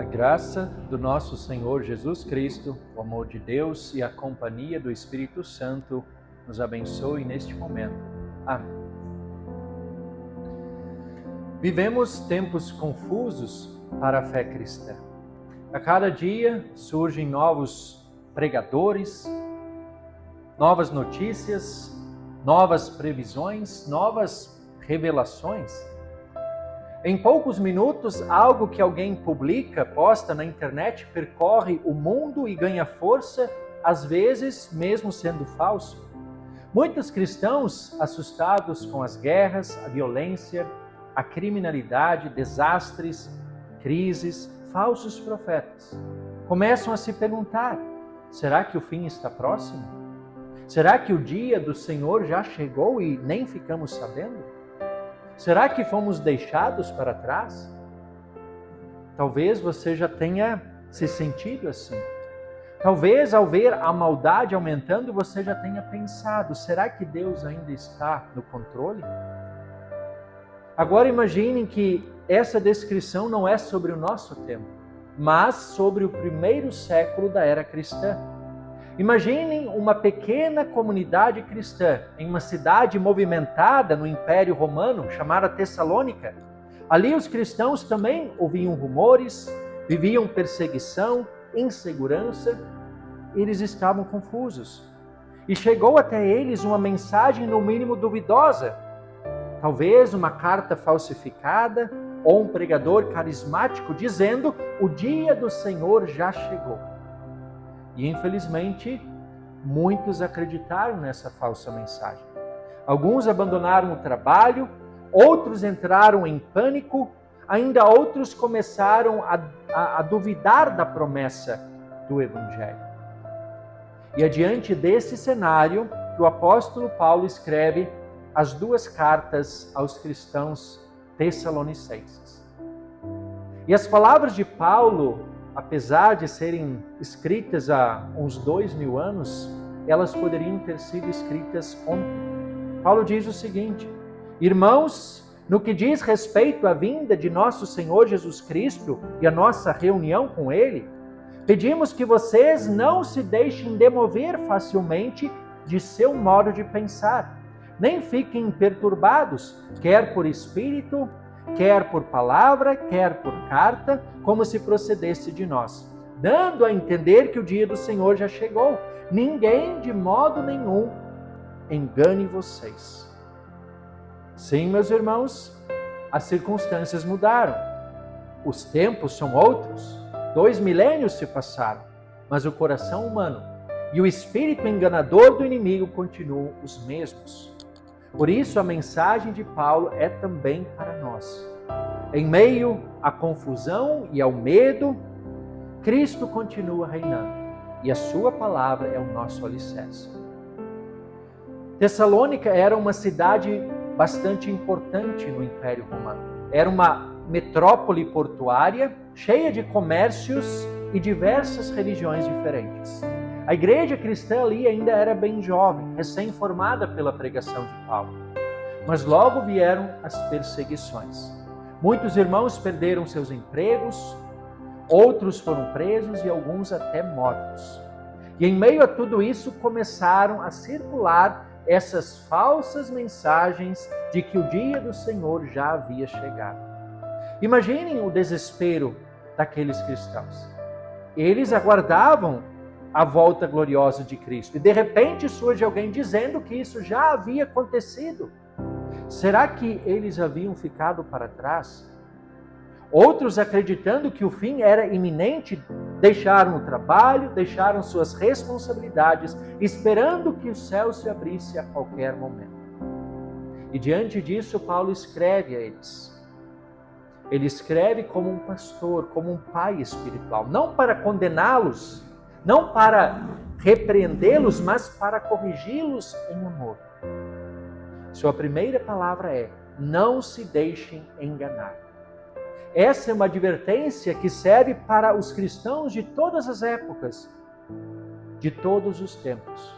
graça do nosso Senhor Jesus Cristo, o amor de Deus e a companhia do Espírito Santo nos abençoe neste momento. Amém. Vivemos tempos confusos para a fé cristã. A cada dia surgem novos pregadores, novas notícias, novas previsões, novas revelações. Em poucos minutos, algo que alguém publica, posta na internet, percorre o mundo e ganha força, às vezes mesmo sendo falso. Muitos cristãos, assustados com as guerras, a violência, a criminalidade, desastres, crises, falsos profetas, começam a se perguntar: será que o fim está próximo? Será que o dia do Senhor já chegou e nem ficamos sabendo? Será que fomos deixados para trás? Talvez você já tenha se sentido assim. Talvez ao ver a maldade aumentando, você já tenha pensado: será que Deus ainda está no controle? Agora imaginem que essa descrição não é sobre o nosso tempo, mas sobre o primeiro século da era cristã. Imaginem uma pequena comunidade cristã em uma cidade movimentada no Império Romano, chamada Tessalônica. Ali os cristãos também ouviam rumores, viviam perseguição, insegurança, e eles estavam confusos. E chegou até eles uma mensagem no mínimo duvidosa, talvez uma carta falsificada ou um pregador carismático dizendo: o dia do Senhor já chegou. E infelizmente, muitos acreditaram nessa falsa mensagem. Alguns abandonaram o trabalho, outros entraram em pânico, ainda outros começaram a duvidar da promessa do Evangelho. E adiante desse cenário, que o apóstolo Paulo escreve as duas cartas aos cristãos tessalonicenses. E as palavras de Paulo, apesar de serem escritas há uns 2000 anos, elas poderiam ter sido escritas ontem. Paulo diz o seguinte: irmãos, no que diz respeito à vinda de nosso Senhor Jesus Cristo e a nossa reunião com Ele, pedimos que vocês não se deixem demover facilmente de seu modo de pensar, nem fiquem perturbados, quer por espírito, quer por palavra, quer por carta, como se procedesse de nós, dando a entender que o dia do Senhor já chegou. Ninguém, de modo nenhum, engane vocês. Sim, meus irmãos, as circunstâncias mudaram. Os tempos são outros. 2 milênios se passaram, mas o coração humano e o espírito enganador do inimigo continuam os mesmos. Por isso, a mensagem de Paulo é também para nós. Em meio à confusão e ao medo, Cristo continua reinando e a sua palavra é o nosso alicerce. Tessalônica era uma cidade bastante importante no Império Romano. Era uma metrópole portuária, cheia de comércios e diversas religiões diferentes. A igreja cristã ali ainda era bem jovem, recém-formada pela pregação de Paulo. Mas logo vieram as perseguições. Muitos irmãos perderam seus empregos, outros foram presos e alguns até mortos. E em meio a tudo isso começaram a circular essas falsas mensagens de que o dia do Senhor já havia chegado. Imaginem o desespero daqueles cristãos. Eles aguardavam a volta gloriosa de Cristo. E de repente surge alguém dizendo que isso já havia acontecido. Será que eles haviam ficado para trás? Outros, acreditando que o fim era iminente, deixaram o trabalho, deixaram suas responsabilidades, esperando que o céu se abrisse a qualquer momento. E diante disso, Paulo escreve a eles. Ele escreve como um pastor, como um pai espiritual, não para condená-los, não para repreendê-los, mas para corrigi-los em amor. Sua primeira palavra é: não se deixem enganar. Essa é uma advertência que serve para os cristãos de todas as épocas, de todos os tempos.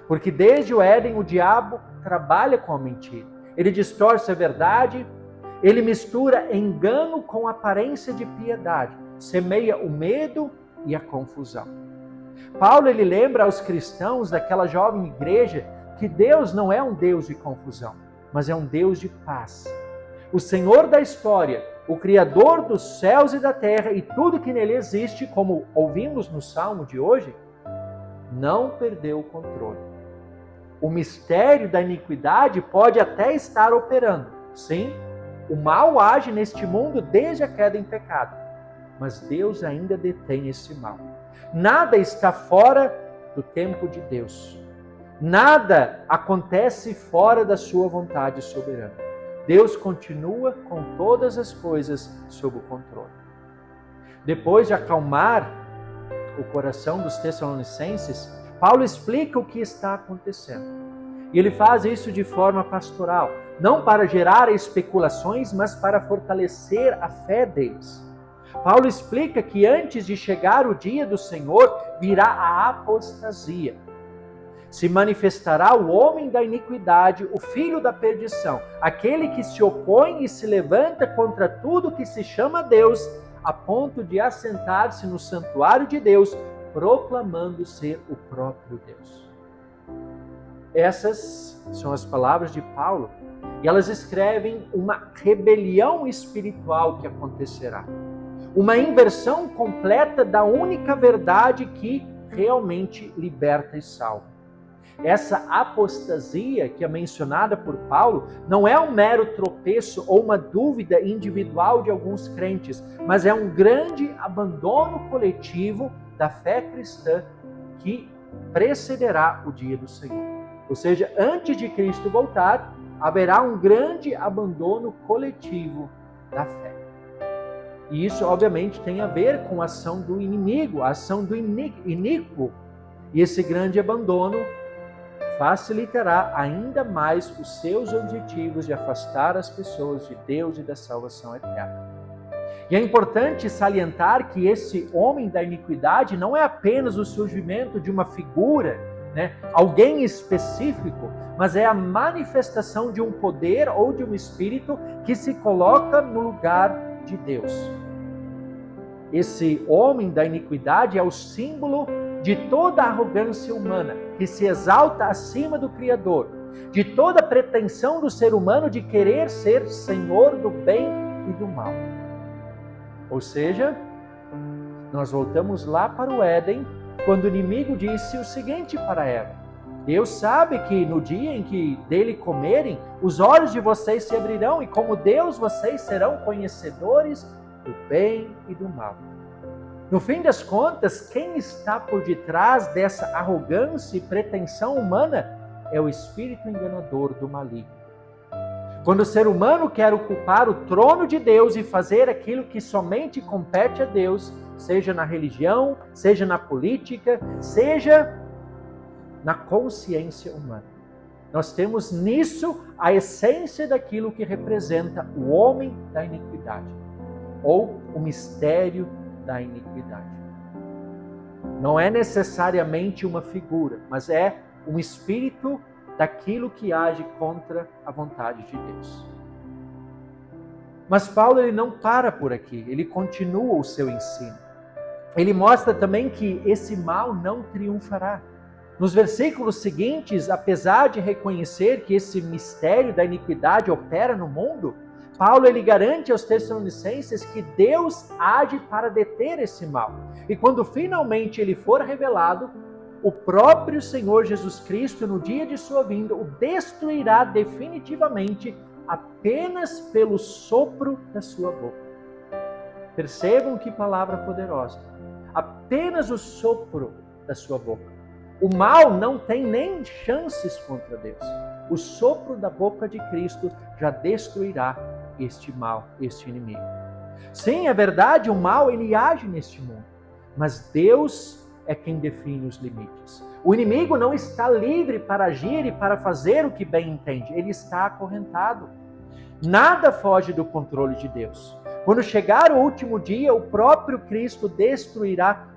Porque desde o Éden o diabo trabalha com a mentira. Ele distorce a verdade, ele mistura engano com aparência de piedade. semeia o medo e a confusão. Paulo ele lembra aos cristãos daquela jovem igreja que Deus não é um Deus de confusão, mas é um Deus de paz. O Senhor da história, o Criador dos céus e da terra e tudo que nele existe, como ouvimos no Salmo de hoje, não perdeu o controle. O mistério da iniquidade pode até estar operando. Sim, o mal age neste mundo desde a queda em pecado, mas Deus ainda detém esse mal. Nada está fora do tempo de Deus. Nada acontece fora da sua vontade soberana. Deus continua com todas as coisas sob o controle. Depois de acalmar o coração dos Tessalonicenses, Paulo explica o que está acontecendo. E ele faz isso de forma pastoral, não para gerar especulações, mas para fortalecer a fé deles. Paulo explica que antes de chegar o dia do Senhor, virá a apostasia. Se manifestará o homem da iniquidade, o filho da perdição, aquele que se opõe e se levanta contra tudo que se chama Deus, a ponto de assentar-se no santuário de Deus, proclamando ser o próprio Deus. Essas são as palavras de Paulo, e elas escrevem uma rebelião espiritual que acontecerá. Uma inversão completa da única verdade que realmente liberta e salva. Essa apostasia que é mencionada por Paulo não é um mero tropeço ou uma dúvida individual de alguns crentes, mas é um grande abandono coletivo da fé cristã que precederá o dia do Senhor. Ou seja, antes de Cristo voltar, haverá um grande abandono coletivo da fé. E isso, obviamente, tem a ver com a ação do inimigo, a ação do iníquo. E esse grande abandono facilitará ainda mais os seus objetivos de afastar as pessoas de Deus e da salvação eterna. E é importante salientar que esse homem da iniquidade não é apenas o surgimento de uma figura, alguém específico, mas é a manifestação de um poder ou de um espírito que se coloca no lugar de Deus. Esse homem da iniquidade é o símbolo de toda a arrogância humana, que se exalta acima do Criador, de toda a pretensão do ser humano de querer ser senhor do bem e do mal. Ou seja, nós voltamos lá para o Éden, quando o inimigo disse o seguinte para Eva: Deus sabe que no dia em que dele comerem, os olhos de vocês se abrirão e como Deus vocês serão conhecedores do bem e do mal. No fim das contas, quem está por detrás dessa arrogância e pretensão humana é o espírito enganador do maligno. Quando o ser humano quer ocupar o trono de Deus e fazer aquilo que somente compete a Deus, seja na religião, seja na política, seja na consciência humana. Nós temos nisso a essência daquilo que representa o homem da iniquidade, ou o mistério da iniquidade. Não é necessariamente uma figura, mas é um espírito daquilo que age contra a vontade de Deus. Mas Paulo ele não para por aqui, ele continua o seu ensino. Ele mostra também que esse mal não triunfará. Nos versículos seguintes, apesar de reconhecer que esse mistério da iniquidade opera no mundo, Paulo ele garante aos Tessalonicenses que Deus age para deter esse mal. E quando finalmente ele for revelado, o próprio Senhor Jesus Cristo, no dia de sua vinda, o destruirá definitivamente apenas pelo sopro da sua boca. Percebam que palavra poderosa. Apenas o sopro da sua boca. O mal não tem nem chances contra Deus. O sopro da boca de Cristo já destruirá este mal, este inimigo. Sim, é verdade, o mal ele age neste mundo, mas Deus é quem define os limites. O inimigo não está livre para agir e para fazer o que bem entende, ele está acorrentado. Nada foge do controle de Deus. Quando chegar o último dia, o próprio Cristo destruirá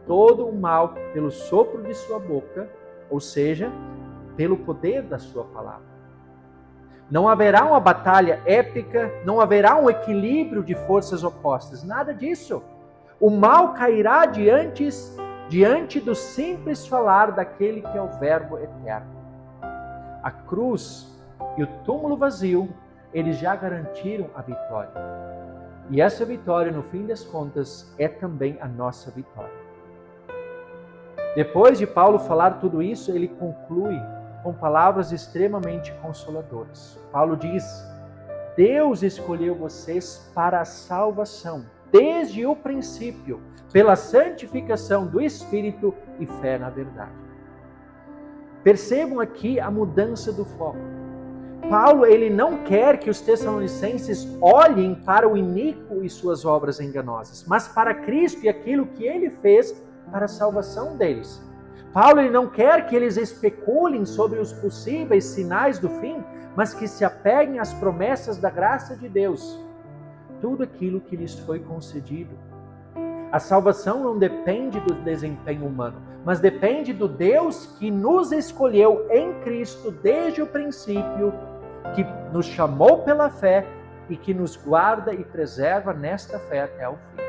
todo o mal pelo sopro de sua boca, ou seja, pelo poder da sua palavra. Não haverá uma batalha épica, não haverá um equilíbrio de forças opostas, nada disso. O mal cairá diante do simples falar daquele que é o Verbo eterno. A cruz e o túmulo vazio, eles já garantiram a vitória. E essa vitória, no fim das contas, é também a nossa vitória. Depois de Paulo falar tudo isso, ele conclui com palavras extremamente consoladoras. Paulo diz: Deus escolheu vocês para a salvação, desde o princípio, pela santificação do Espírito e fé na verdade. Percebam aqui a mudança do foco. Paulo, ele não quer que os tessalonicenses olhem para o iníquo e suas obras enganosas, mas para Cristo e aquilo que ele fez para a salvação deles. Paulo, ele não quer que eles especulem sobre os possíveis sinais do fim, mas que se apeguem às promessas da graça de Deus. Tudo aquilo que lhes foi concedido. A salvação não depende do desempenho humano, mas depende do Deus que nos escolheu em Cristo desde o princípio, que nos chamou pela fé e que nos guarda e preserva nesta fé até o fim.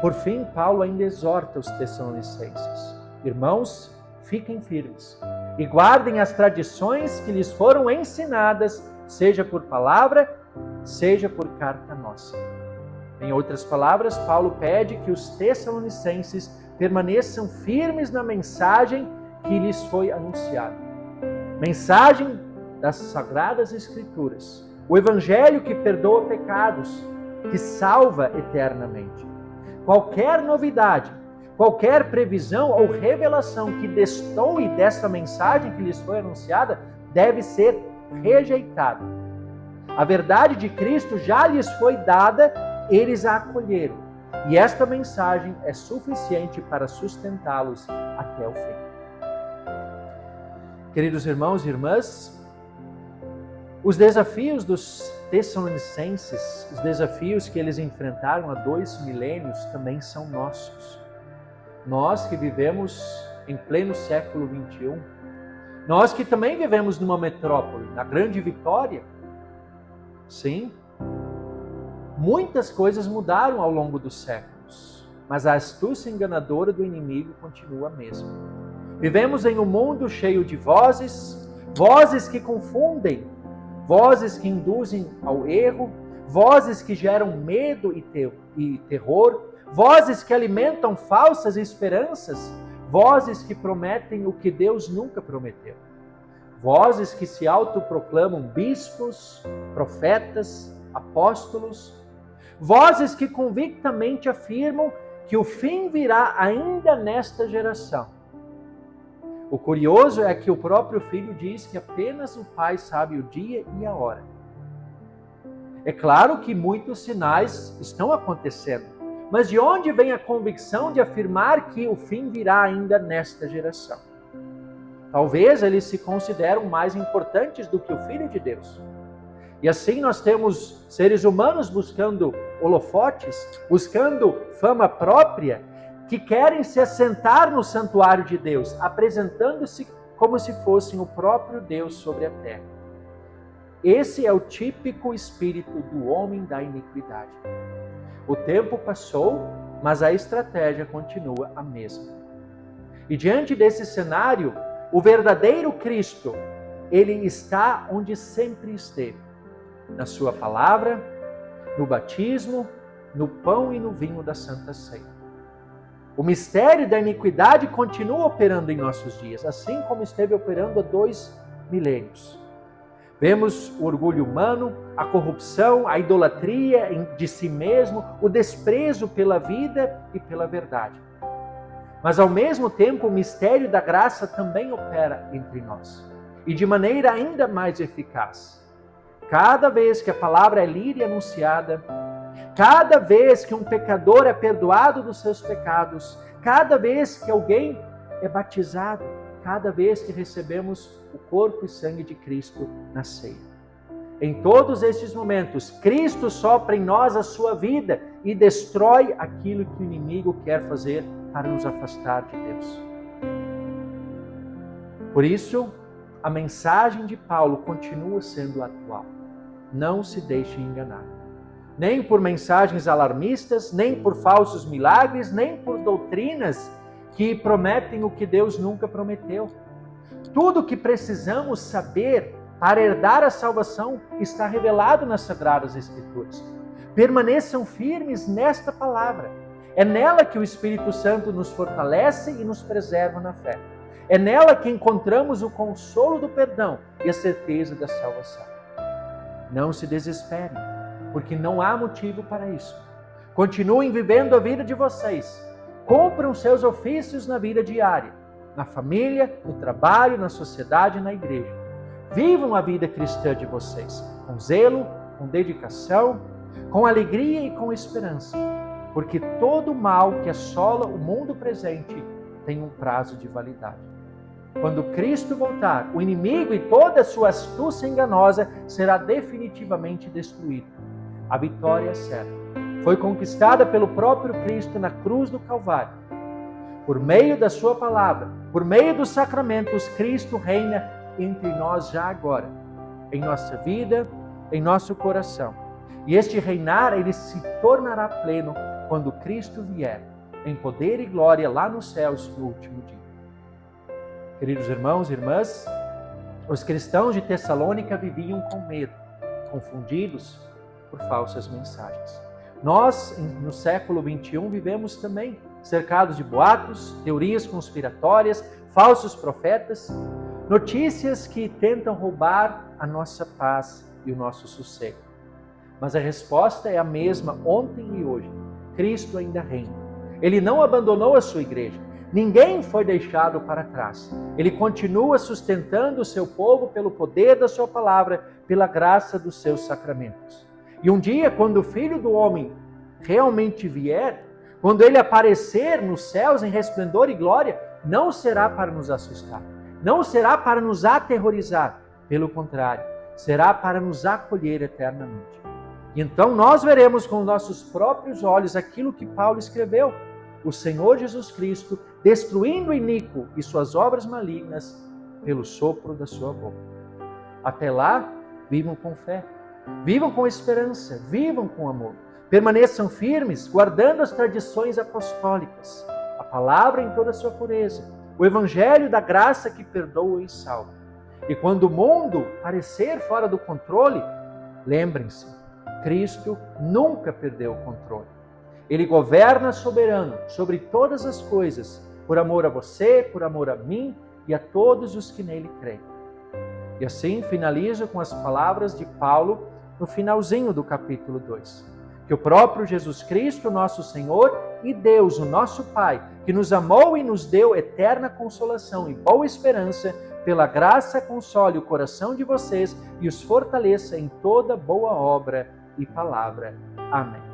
Por fim, Paulo ainda exorta os tessalonicenses: irmãos, fiquem firmes e guardem as tradições que lhes foram ensinadas, seja por palavra, seja por carta nossa. Em outras palavras, Paulo pede que os tessalonicenses permaneçam firmes na mensagem que lhes foi anunciada. Mensagem das Sagradas Escrituras. O Evangelho que perdoa pecados, que salva eternamente. Qualquer novidade, qualquer previsão ou revelação que destoe dessa mensagem que lhes foi anunciada deve ser rejeitada. A verdade de Cristo já lhes foi dada, eles a acolheram. E esta mensagem é suficiente para sustentá-los até o fim. Queridos irmãos e irmãs, os desafios dos tessalonicenses, os desafios que eles enfrentaram há 2 milênios também são nossos. Nós que vivemos em pleno século XXI, nós que também vivemos numa metrópole, na Grande Vitória, sim, muitas coisas mudaram ao longo dos séculos, mas a astúcia enganadora do inimigo continua a mesma. Vivemos em um mundo cheio de vozes que confundem, vozes que induzem ao erro, vozes que geram medo e terror, vozes que alimentam falsas esperanças, vozes que prometem o que Deus nunca prometeu. Vozes que se autoproclamam bispos, profetas, apóstolos, vozes que convictamente afirmam que o fim virá ainda nesta geração. O curioso é que o próprio Filho diz que apenas o Pai sabe o dia e a hora. É claro que muitos sinais estão acontecendo, mas de onde vem a convicção de afirmar que o fim virá ainda nesta geração? Talvez eles se consideram mais importantes do que o Filho de Deus. E assim nós temos seres humanos buscando holofotes, buscando fama própria, que querem se assentar no santuário de Deus, apresentando-se como se fossem o próprio Deus sobre a terra. Esse é o típico espírito do homem da iniquidade. O tempo passou, mas a estratégia continua a mesma. E diante desse cenário, o verdadeiro Cristo, ele está onde sempre esteve, na sua palavra, no batismo, no pão e no vinho da Santa Ceia. O mistério da iniquidade continua operando em nossos dias, assim como esteve operando há 2 milênios. Vemos o orgulho humano, a corrupção, a idolatria de si mesmo, o desprezo pela vida e pela verdade. Mas ao mesmo tempo o mistério da graça também opera entre nós, e de maneira ainda mais eficaz. Cada vez que a palavra é lida e anunciada, cada vez que um pecador é perdoado dos seus pecados, cada vez que alguém é batizado, cada vez que recebemos o corpo e sangue de Cristo na ceia. Em todos estes momentos, Cristo sopra em nós a sua vida e destrói aquilo que o inimigo quer fazer para nos afastar de Deus. Por isso, a mensagem de Paulo continua sendo atual. Não se deixe enganar. nem por mensagens alarmistas, nem por falsos milagres, nem por doutrinas que prometem o que Deus nunca prometeu. Tudo o que precisamos saber para herdar a salvação está revelado nas Sagradas Escrituras. Permaneçam firmes nesta palavra. É nela que o Espírito Santo nos fortalece e nos preserva na fé. É nela que encontramos o consolo do perdão e a certeza da salvação. Não se desesperem, porque não há motivo para isso. Continuem vivendo a vida de vocês. Cumpram seus ofícios na vida diária, na família, no trabalho, na sociedade e na igreja. Vivam a vida cristã de vocês, com zelo, com dedicação, com alegria e com esperança, porque todo mal que assola o mundo presente tem um prazo de validade. Quando Cristo voltar, o inimigo e toda a sua astúcia enganosa será definitivamente destruído. A vitória é certa. Foi conquistada pelo próprio Cristo na cruz do Calvário. Por meio da sua palavra, por meio dos sacramentos, Cristo reina entre nós já agora, em nossa vida, em nosso coração. E este reinar, ele se tornará pleno quando Cristo vier, em poder e glória lá nos céus no último dia. Queridos irmãos e irmãs, os cristãos de Tessalônica viviam com medo, confundidos por falsas mensagens. Nós, no século XXI, vivemos também cercados de boatos, teorias conspiratórias, falsos profetas, notícias que tentam roubar a nossa paz e o nosso sossego. Mas a resposta é a mesma ontem e hoje. Cristo ainda reina. Ele não abandonou a sua igreja. Ninguém foi deixado para trás. Ele continua sustentando o seu povo pelo poder da sua palavra, pela graça dos seus sacramentos. E um dia, quando o Filho do Homem realmente vier, quando ele aparecer nos céus em resplendor e glória, não será para nos assustar, não será para nos aterrorizar, pelo contrário, será para nos acolher eternamente. E então nós veremos com nossos próprios olhos aquilo que Paulo escreveu, o Senhor Jesus Cristo destruindo o iníquo e suas obras malignas pelo sopro da sua boca. Até lá, vivam com fé, vivam com esperança, vivam com amor. Permaneçam firmes, guardando as tradições apostólicas, a palavra em toda a sua pureza, o evangelho da graça que perdoa e salva. E quando o mundo parecer fora do controle, lembrem-se, Cristo nunca perdeu o controle. Ele governa soberano sobre todas as coisas, por amor a você, por amor a mim e a todos os que nele creem. E assim finalizo com as palavras de Paulo no finalzinho do capítulo 2. Que o próprio Jesus Cristo, nosso Senhor, e Deus, o nosso Pai, que nos amou e nos deu eterna consolação e boa esperança, pela graça console o coração de vocês e os fortaleça em toda boa obra e palavra. Amém.